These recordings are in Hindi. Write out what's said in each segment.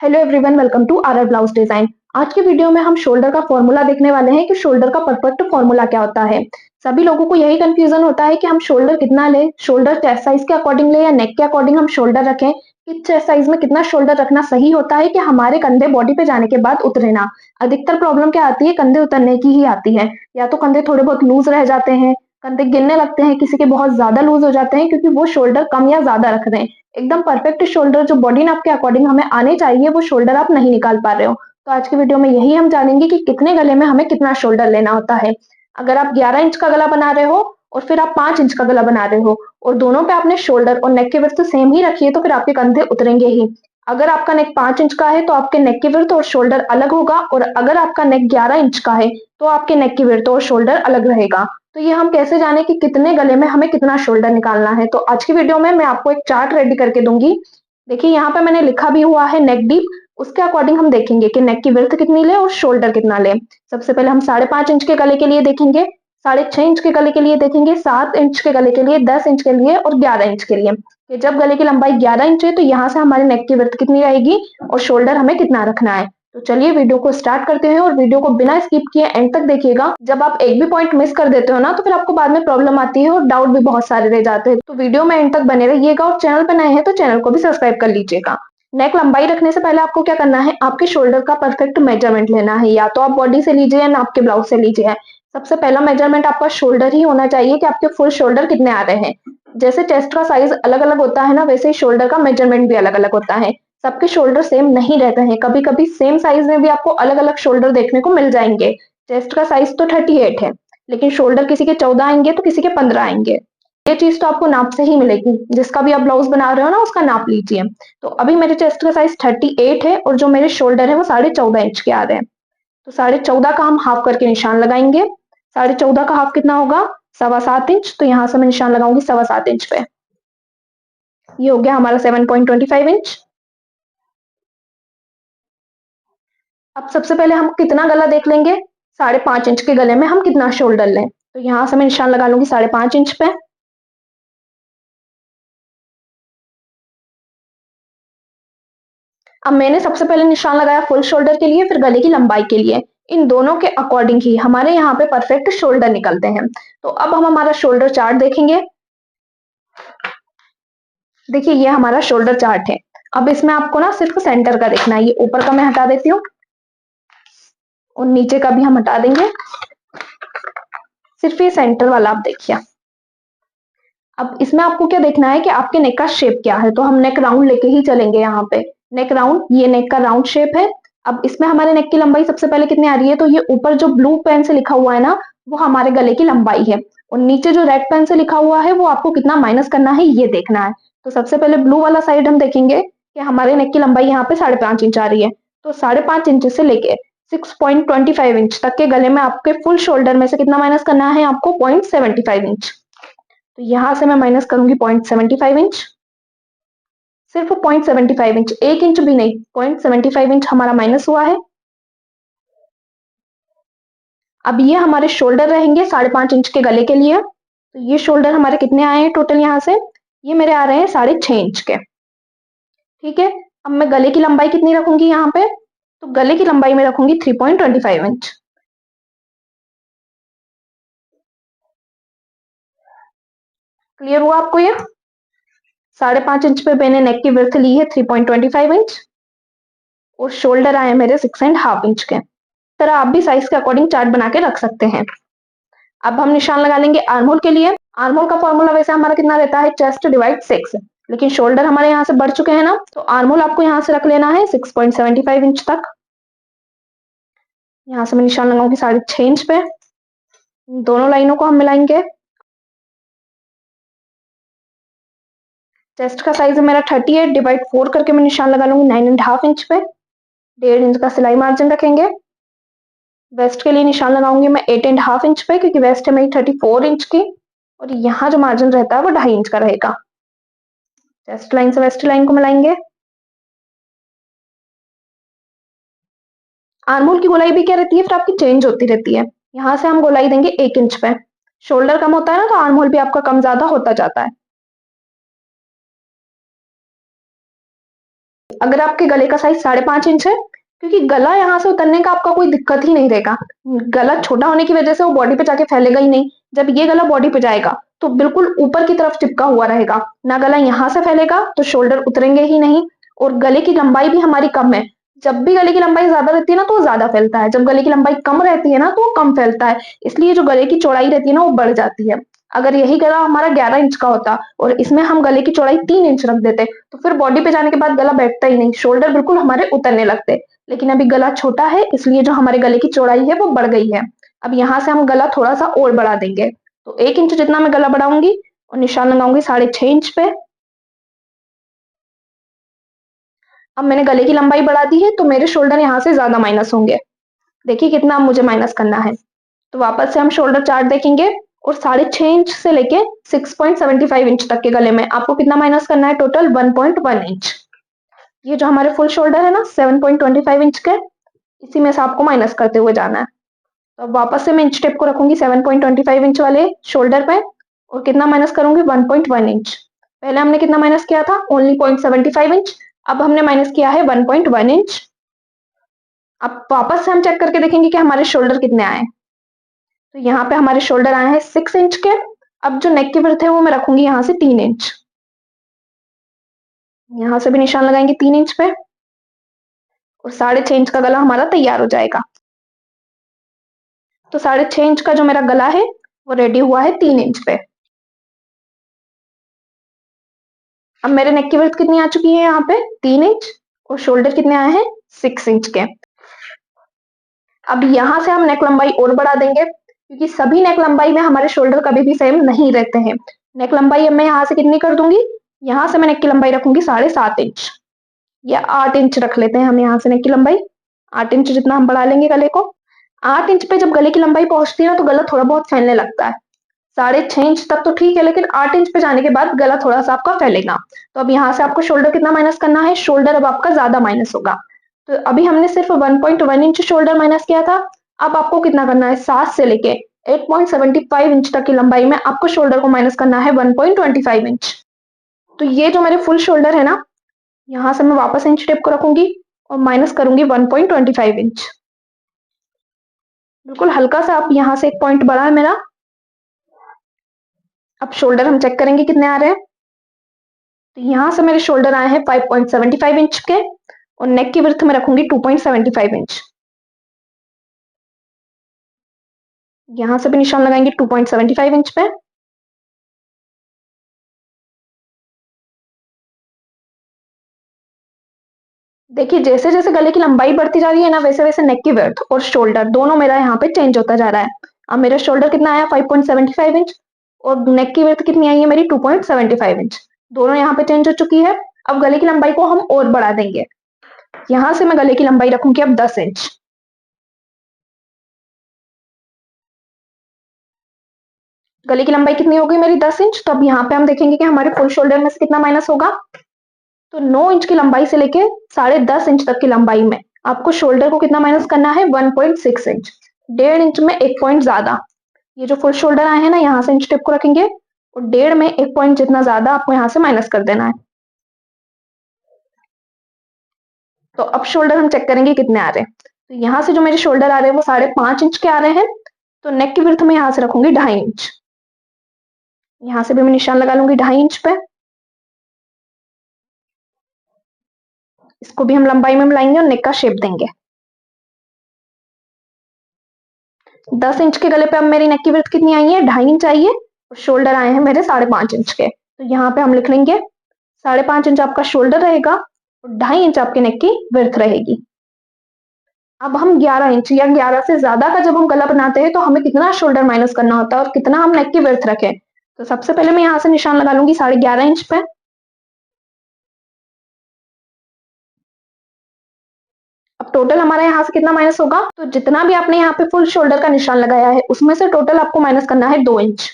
Hello everyone, welcome to our blouse design. आज की वीडियो में हम शोल्डर का फॉर्मूला देखने वाले हैं कि शोल्डर का परफेक्ट फॉर्मूला क्या होता है। सभी लोगों को यही कंफ्यूजन होता है कि हम शोल्डर कितना लें, शोल्डर चेस्ट साइज के अकॉर्डिंग ले या नेक के अकॉर्डिंग हम शोल्डर रखें। कि चेस्ट साइज में कितना शोल्डर रखना सही होता है कि हमारे कंधे बॉडी पे जाने के बाद उतरे ना। अधिकतर प्रॉब्लम क्या आती है, कंधे उतरने की ही आती है। या तो कंधे थोड़े बहुत लूज रह जाते हैं, कंधे गिरने लगते हैं, किसी के बहुत ज्यादा लूज हो जाते हैं क्योंकि वो शोल्डर कम या ज्यादा रख रहे हैं। एकदम परफेक्ट शोल्डर जो बॉडी नाप के अकॉर्डिंग हमें आने चाहिए वो शोल्डर आप नहीं निकाल पा रहे हो। तो आज की वीडियो में यही हम जानेंगे कि कितने गले में हमें कितना शोल्डर लेना होता है। अगर आप 11 इंच का गला बना रहे हो और फिर आप 5 इंच का गला बना रहे हो और दोनों पे आपने शोल्डर और नेक की विड्थ सेम ही रखी है तो फिर आपके कंधे उतरेंगे ही। अगर आपका नेक 5 इंच का है तो आपके नेक की विड्थ और शोल्डर अलग होगा, और अगर आपका नेक 11 इंच का है तो आपके नेक की विड्थ और शोल्डर अलग रहेगा। तो ये हम कैसे जाने कि कितने गले में हमें कितना शोल्डर निकालना है। तो आज की वीडियो में मैं आपको एक चार्ट रेडी करके दूंगी। देखिए यहाँ पे मैंने लिखा भी हुआ है नेक डीप, उसके अकॉर्डिंग हम देखेंगे कि नेक की विड्थ कितनी ले और शोल्डर कितना ले। सबसे पहले हम 5.5 इंच के गले के लिए देखेंगे, 6.5 इंच के गले के लिए देखेंगे, 7 इंच के गले के लिए, 10 इंच के लिए और 11 इंच के लिए। कि जब गले की लंबाई 11 इंच है तो यहाँ से हमारे नेक की विड्थ कितनी रहेगी और शोल्डर हमें कितना रखना है। तो चलिए वीडियो को स्टार्ट करते हैं और वीडियो को बिना स्किप किए एंड तक देखिएगा। जब आप एक भी पॉइंट मिस कर देते हो ना तो फिर आपको बाद में प्रॉब्लम आती है और डाउट भी बहुत सारे रह जाते हैं। तो वीडियो में एंड तक बने रहिएगा और चैनल पर नए हैं तो चैनल को भी सब्सक्राइब कर लीजिएगा। नेक लंबाई रखने से पहले आपको क्या करना है, आपके शोल्डर का परफेक्ट मेजरमेंट लेना है। या तो आप बॉडी से लीजिए या नाप के ब्लाउज से लीजिए। सबसे पहला मेजरमेंट आपका शोल्डर ही होना चाहिए कि आपके फुल शोल्डर कितने आ रहे हैं। जैसे चेस्ट का साइज अलग अलग होता है ना, वैसे ही शोल्डर का मेजरमेंट भी अलग अलग होता है। सबके शोल्डर सेम नहीं रहते हैं, कभी कभी सेम साइज में भी आपको अलग अलग शोल्डर देखने को मिल जाएंगे। चेस्ट का साइज तो 38 है, लेकिन शोल्डर किसी के 14 आएंगे तो किसी के 15 आएंगे। ये चीज तो आपको नाप से ही मिलेगी, जिसका भी आप ब्लाउज बना रहे हो ना उसका नाप लीजिए। तो अभी मेरे चेस्ट का साइज 38 है और जो मेरे शोल्डर है वो 14.5 इंच के आ रहे हैं। तो 14.5 का हम हाफ करके निशान लगाएंगे। 14.5 का हाफ कितना होगा, 7.25 इंच। तो यहाँ से मैं निशान लगाऊंगी 7.25 इंच पे। ये हो गया हमारा 7.25 इंच। अब सबसे पहले हम कितना गला देख लेंगे, 5.5 इंच के गले में हम कितना शोल्डर लें। तो यहां से मैं निशान लगा लूंगी 5.5 इंच पे। अब मैंने सबसे पहले निशान लगाया फुल शोल्डर के लिए, फिर गले की लंबाई के लिए। इन दोनों के अकॉर्डिंग ही हमारे यहाँ पे परफेक्ट शोल्डर निकलते हैं। तो अब हम हमारा शोल्डर चार्ट देखेंगे। देखिए ये हमारा शोल्डर चार्ट है। अब इसमें आपको ना सिर्फ सेंटर का देखना है। ये ऊपर का मैं हटा देती हूँ और नीचे का भी हम हटा देंगे। सिर्फ ये सेंटर वाला आप देखिए। अब इसमें आपको क्या देखना है कि आपके नेक का शेप क्या है। तो हम नेक राउंड लेके ही चलेंगे यहाँ पे। नेक राउंड, ये नेक का राउंड शेप है। अब इसमें हमारे नेक की लंबाई सबसे पहले कितनी आ रही है, तो ये ऊपर जो ब्लू पेन से लिखा हुआ है ना वो हमारे गले की लंबाई है, और नीचे जो रेड पेन से लिखा हुआ है वो आपको कितना माइनस करना है ये देखना है। तो सबसे पहले ब्लू वाला साइड हम देखेंगे कि हमारे नेक की लंबाई यहाँ पे 5.5 इंच आ रही है। तो 5.5 इंच से लेके 6.25 इंच तक के गले में आपके फुल शोल्डर में से कितना माइनस करना है आपको, 0.75 इंच। तो यहां से मैं माइनस करूंगी 0.75 इंच। सिर्फ 0.75 इंच, 1 इंच भी नहीं, 0.75 इंच हमारा माइनस हुआ है। अब ये हमारे शोल्डर रहेंगे 5.5 इंच के गले के लिए। तो ये शोल्डर हमारे कितने आए हैं टोटल, यहाँ से ये मेरे आ रहे हैं 6.5 इंच के। ठीक है। अब मैं गले की लंबाई कितनी रखूंगी यहाँ पे, तो गले की लंबाई में रखूंगी 3.25 इंच। क्लियर हुआ आपको ये। 5.5 इंच पे मैंने नेक की विड्थ ली है 3.25 इंच, और शोल्डर आए मेरे 6.5 इंच के। तरह आप भी साइज के अकॉर्डिंग चार्ट बना के रख सकते हैं। अब हम निशान लगा लेंगे आर्महोल के लिए। आर्महोल का फॉर्मूला वैसे हमारा कितना रहता है, चेस्ट डिवाइड 6, लेकिन शोल्डर हमारे यहाँ से बढ़ चुके हैं ना, तो आर्महोल आपको यहाँ से रख लेना है 6.75 इंच तक। यहाँ से मैं निशान लगाऊंगी 6.5 इंच पे। दोनों लाइनों को हम मिलाएंगे। चेस्ट का साइज है मेरा 38, डिवाइड 4 करके मैं निशान लगा लूंगी 9.5 इंच पे। 1.5 इंच का सिलाई मार्जिन रखेंगे। वेस्ट के लिए निशान लगाऊंगी मैं 8.5 इंच पे, क्योंकि वेस्ट है मेरी 34 इंच की, और यहाँ जो मार्जिन रहता है वो 2.5 इंच का रहेगा। चेस्ट लाइन से वेस्ट लाइन को मिलाएंगे। आर्महोल की गोलाई भी क्या रहती है फिर आपकी चेंज होती रहती है। यहाँ से हम गोलाई देंगे 1 इंच पे। शोल्डर कम होता है ना तो आर्महोल भी आपका कम ज्यादा होता जाता है। अगर आपके गले का साइज 5.5 इंच है, क्योंकि गला यहाँ से उतरने का आपका कोई दिक्कत ही नहीं रहेगा। गला छोटा होने की वजह से वो बॉडी पे जाके फैलेगा ही नहीं। जब ये गला बॉडी पे जाएगा तो बिल्कुल ऊपर की तरफ चिपका हुआ रहेगा, ना गला यहाँ से फैलेगा तो शोल्डर उतरेंगे ही नहीं। और गले की लंबाई भी हमारी कम है। जब भी गले की लंबाई ज्यादा रहती है ना तो वो ज्यादा फैलता है, जब गले की लंबाई कम रहती है ना तो वो कम फैलता है। इसलिए जो गले की चौड़ाई रहती है ना वो बढ़ जाती है। अगर यही गला हमारा 11 इंच का होता और इसमें हम गले की चौड़ाई 3 इंच रख देते तो फिर बॉडी पे जाने के बाद गला बैठता ही नहीं, शोल्डर बिल्कुल हमारे उतरने लगते। लेकिन अभी गला छोटा है इसलिए जो हमारे गले की चौड़ाई है वो बढ़ गई है। अब यहाँ से हम गला थोड़ा सा और बढ़ा देंगे, तो 1 इंच जितना मैं गला बढ़ाऊंगी और निशान लगाऊंगी 6.5 इंच पे। अब मैंने गले की लंबाई बढ़ा दी है तो मेरे शोल्डर यहाँ से ज्यादा माइनस होंगे। देखिए कितना अब मुझे माइनस करना है। तो वापस से हम शोल्डर चार्ट देखेंगे और 6.5 इंच से लेके 6.75 इंच तक के गले में आपको कितना माइनस करना है, टोटल 1.1 इंच। ये जो हमारे फुल शोल्डर है ना 7.25 इंच के, इसी में से आपको माइनस करते हुए जाना है। तो अब वापस से मैं इंच टेप को रखूंगी 7.25 इंच वाले शोल्डर पे और कितना माइनस करूंगी 1.1 इंच। पहले हमने कितना माइनस किया था, ओनली 0.75 इंच। अब हमने माइनस किया है 1.1 इंच। अब वापस से हम चेक करके देखेंगे कि हमारे शोल्डर कितने आए। तो यहाँ पे हमारे शोल्डर आए हैं 6 इंच के। अब जो नेक की विड्थ है वो मैं रखूंगी यहाँ से 3 इंच। यहाँ से भी निशान लगाएंगे 3 इंच पे और 6.5 इंच का गला हमारा तैयार हो जाएगा। तो 6.5 इंच का जो मेरा गला है वो रेडी हुआ है 3 इंच पे। अब मेरे नेक की विड्थ कितनी आ चुकी है यहाँ पे 3 इंच और शोल्डर कितने आए हैं 6 इंच के। अब यहाँ से हम नेक लंबाई और बढ़ा देंगे, क्योंकि सभी नेक लंबाई में हमारे शोल्डर कभी भी सेम नहीं रहते हैं। नेक लंबाई अब मैं यहाँ से कितनी कर दूंगी, यहाँ से मैं नेक की लंबाई रखूंगी 7.5 इंच या 8 इंच रख लेते हैं हम यहाँ से नेक की लंबाई। 8 इंच जितना हम बढ़ा लेंगे गले को। 8 इंच पे जब गले की लंबाई पहुंचती है ना तो गला थोड़ा बहुत फैलने लगता है। 6.5 इंच तक तो ठीक है, लेकिन 8 इंच पे जाने के बाद गला थोड़ा सा आपका फैलेगा। तो अब यहाँ से आपको शोल्डर कितना माइनस करना है, शोल्डर अब आपका ज्यादा माइनस होगा। तो अभी हमने सिर्फ 1.1 इंच शोल्डर माइनस किया था। अब आपको कितना करना है, 7 से लेके 8.75 इंच तक की लंबाई में आपको शोल्डर को माइनस करना है 1.25 इंच। तो ये जो मेरे फुल शोल्डर है ना, यहाँ से मैं वापस इंच टेप को रखूंगी और माइनस करूंगी 1.25 इंच। बिल्कुल हल्का सा, आप यहाँ से एक पॉइंट बढ़ा है मेरा। अब शोल्डर हम चेक करेंगे कितने आ रहे हैं। तो यहाँ से मेरे शोल्डर आए हैं 5.75 इंच के और नेक की विड्थ में रखूंगी 2.75 इंच। यहाँ से भी निशान लगाएंगे 2.75 इंच पे। देखिए जैसे जैसे गले की लंबाई बढ़ती जा रही है ना, वैसे वैसे नेक की विड्थ और शोल्डर दोनों मेरा यहाँ पे चेंज होता जा रहा है। अब मेरा शोल्डर कितना आया 5.75 इंच और नेक की विड्थ कितनी आई है मेरी 2.75 इंच। दोनों यहाँ पे चेंज हो चुकी है। अब गले की लंबाई को हम और बढ़ा देंगे। यहाँ से मैं गले की लंबाई रखूंगी अब 10 इंच। गले की लंबाई कितनी होगी मेरी 10 इंच। तो अब यहाँ पे हम देखेंगे कि हमारे फुल शोल्डर में से कितना माइनस होगा। तो 9 इंच की लंबाई से लेके 10.5 इंच तक की लंबाई में आपको शोल्डर को कितना माइनस करना है 1.6 इंच। 1.5 इंच में एक पॉइंट ज्यादा। ये जो फुल शोल्डर आए हैं ना, यहाँ से इंच टेप को रखेंगे और 1.5 में एक पॉइंट जितना ज्यादा आपको यहाँ से माइनस कर देना है। तो अब शोल्डर हम चेक करेंगे कितने आ रहे हैं। तो यहाँ से जो मेरे शोल्डर आ रहे हैं वो 5.5 इंच के आ रहे हैं। तो नेक की विड्थ में यहाँ से रखूंगी 2.5 इंच। यहाँ से भी मैं निशान लगा लूंगी 2.5 इंच पे। इसको भी हम लंबाई में मिलाएंगे और नेक का शेप देंगे। 10 इंच के गले पे अब मेरी नेक की विड्थ कितनी आई है, 2.5 इंच आई है और शोल्डर आए हैं मेरे 5.5 इंच के। तो यहाँ पे हम लिख लेंगे 5.5 इंच आपका शोल्डर रहेगा और 2.5 इंच आपके नेक की विड्थ रहेगी। अब हम 11 इंच या 11 से ज्यादा का जब हम गला बनाते हैं तो हमें कितना शोल्डर माइनस करना होता है और कितना हम नेक की विड्थ रखें। तो सबसे पहले मैं यहाँ से निशान लगा लूंगी 11.5 इंच पे। अब टोटल हमारा यहाँ से कितना माइनस होगा, तो जितना भी आपने यहाँ पे फुल शोल्डर का निशान लगाया है उसमें से टोटल आपको माइनस करना है 2 इंच।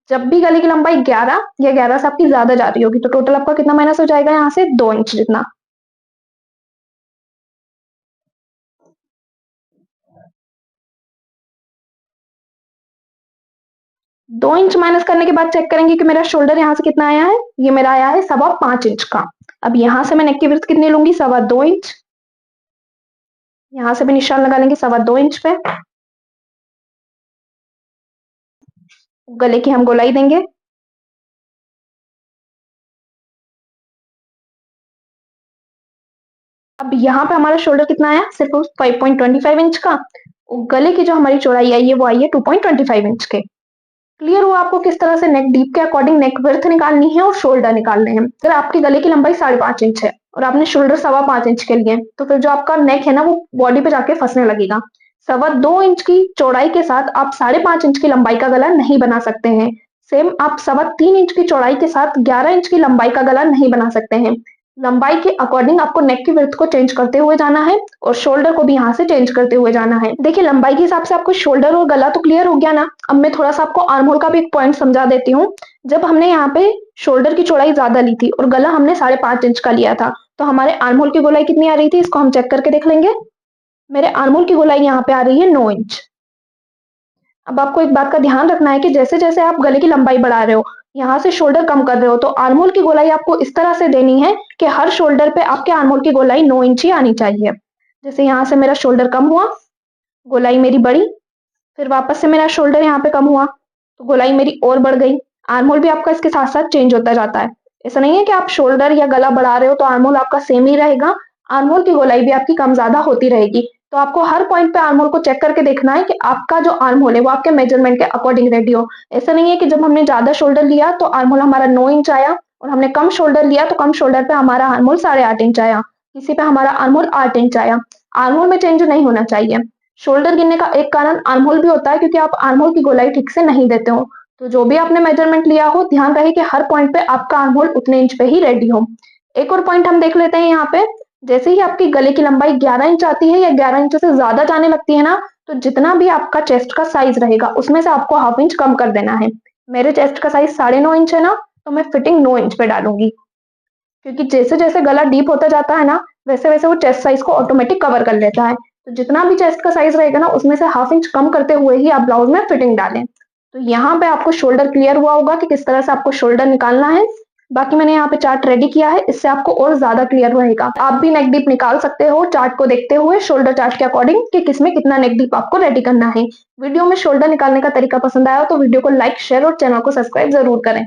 जब भी गले की लंबाई 11 या 11 से आपकी ज्यादा जा रही होगी तो टोटल आपका कितना माइनस हो जाएगा यहाँ से 2 इंच जितना। 2 इंच माइनस करने के बाद चेक करेंगे कि मेरा शोल्डर यहाँ से कितना आया है। ये मेरा आया है 5.25 इंच का। अब यहाँ से मैं नेक की विड्थ कितनी लूंगी, 2.25 इंच। यहाँ से भी निशान लगा लेंगे 2.25 इंच पे। गले की हम गोलाई देंगे। अब यहाँ पे हमारा शोल्डर कितना आया, सिर्फ 5.25 इंच का। गले की जो हमारी चौड़ाई आई है वो आई है 2.25 इंच के। क्लियर हुआ आपको किस तरह से नेक डीप के अकॉर्डिंग नेक विड्थ निकालनी है और शोल्डर निकालने हैं। अगर आपके गले की लंबाई 5.5 इंच है और आपने शोल्डर 5.25 इंच के लिए, तो फिर जो आपका नेक है ना वो बॉडी पे जाके फंसने लगेगा। 2.25 इंच की चौड़ाई के साथ आप 5.5 इंच की लंबाई का गला नहीं बना सकते हैं। सेम आप 3.25 इंच की चौड़ाई के साथ 11 इंच की लंबाई का गला नहीं बना सकते हैं। लंबाई के अकॉर्डिंग आपको नेक की विड्थ को चेंज करते हुए जाना है और शोल्डर को भी यहाँ से चेंज करते हुए जाना है। देखिए लंबाई के हिसाब से आपको शोल्डर और गला तो क्लियर हो गया ना। अब मैं थोड़ा सा आपको आर्म होल का भी एक पॉइंट समझा देती हूँ। जब हमने यहाँ पे शोल्डर की चौड़ाई ज्यादा ली थी और गला हमने 5.5 इंच का लिया था, तो हमारे आर्म होल की गोलाई कितनी आ रही थी, इसको हम चेक करके देख लेंगे। मेरे आर्म होल की गोलाई यहाँ पे आ रही है 9 इंच। अब आपको एक बात का ध्यान रखना है कि जैसे जैसे आप गले की लंबाई बढ़ा रहे हो, यहाँ से शोल्डर कम कर रहे हो, तो आर्म होल की गोलाई आपको इस तरह से देनी है कि हर शोल्डर पे आपके आर्म होल की गोलाई 9 इंच ही आनी चाहिए। जैसे यहाँ से मेरा शोल्डर कम हुआ, गोलाई मेरी बढ़ी, फिर वापस से मेरा शोल्डर यहाँ पे कम हुआ तो गोलाई मेरी और बढ़ गई। आर्म होल भी आपका इसके साथ साथ चेंज होता जाता है। ऐसा नहीं है कि आप शोल्डर या गला बढ़ा रहे हो तो आर्म होल आपका सेम ही रहेगा। आर्म होल की गोलाई भी आपकी कम ज्यादा होती रहेगी। तो आपको हर पॉइंट पे आर्म होल को चेक करके देखना है कि आपका जो आर्म होल है वो आपके मेजरमेंट के अकॉर्डिंग रेडी हो। ऐसा नहीं है कि जब हमने ज्यादा शोल्डर लिया तो आर्म होल हमारा 9 इंच आया और हमने कम शोल्डर लिया तो कम शोल्डर पे हमारा आर्म होल 8.5 इंच आया, किसी पे हमारा आर्म होल 8 इंच आया। आर्म होल में चेंज नहीं होना चाहिए। शोल्डर गिरने का एक कारण आर्म होल भी होता है क्योंकि आप आर्म होल की गोलाई ठीक से नहीं देते हो। तो जो भी आपने मेजरमेंट लिया हो, ध्यान रहे कि हर पॉइंट पे आपका आर्म होल उतने इंच पे ही रेडी हो। एक और पॉइंट हम देख लेते हैं यहाँ पे। जैसे ही आपकी गले की लंबाई 11 इंच आती है या 11 इंच से ज्यादा जाने लगती है ना, तो जितना भी आपका चेस्ट का साइज रहेगा उसमें से आपको 1/2 इंच कम कर देना है। मेरे चेस्ट का साइज 9.5 इंच है ना, तो मैं फिटिंग 9 इंच पे डालूंगी, क्योंकि जैसे जैसे गला डीप होता जाता है ना, वैसे वैसे वो चेस्ट साइज को ऑटोमेटिक कवर कर लेता है। तो जितना भी चेस्ट का साइज रहेगा ना उसमें से 1/2 इंच कम करते हुए ही आप ब्लाउज में फिटिंग डालें। तो यहाँ पे आपको शोल्डर क्लियर हुआ होगा कि किस तरह से आपको शोल्डर निकालना है। बाकी मैंने यहाँ पे चार्ट रेडी किया है, इससे आपको और ज्यादा क्लियर रहेगा। आप भी नेक डीप निकाल सकते हो चार्ट को देखते हुए, शोल्डर चार्ट के अकॉर्डिंग कि किसमें कितना नेक डीप आपको रेडी करना है। वीडियो में शोल्डर निकालने का तरीका पसंद आया तो वीडियो को लाइक, शेयर और चैनल को सब्सक्राइब जरूर करें।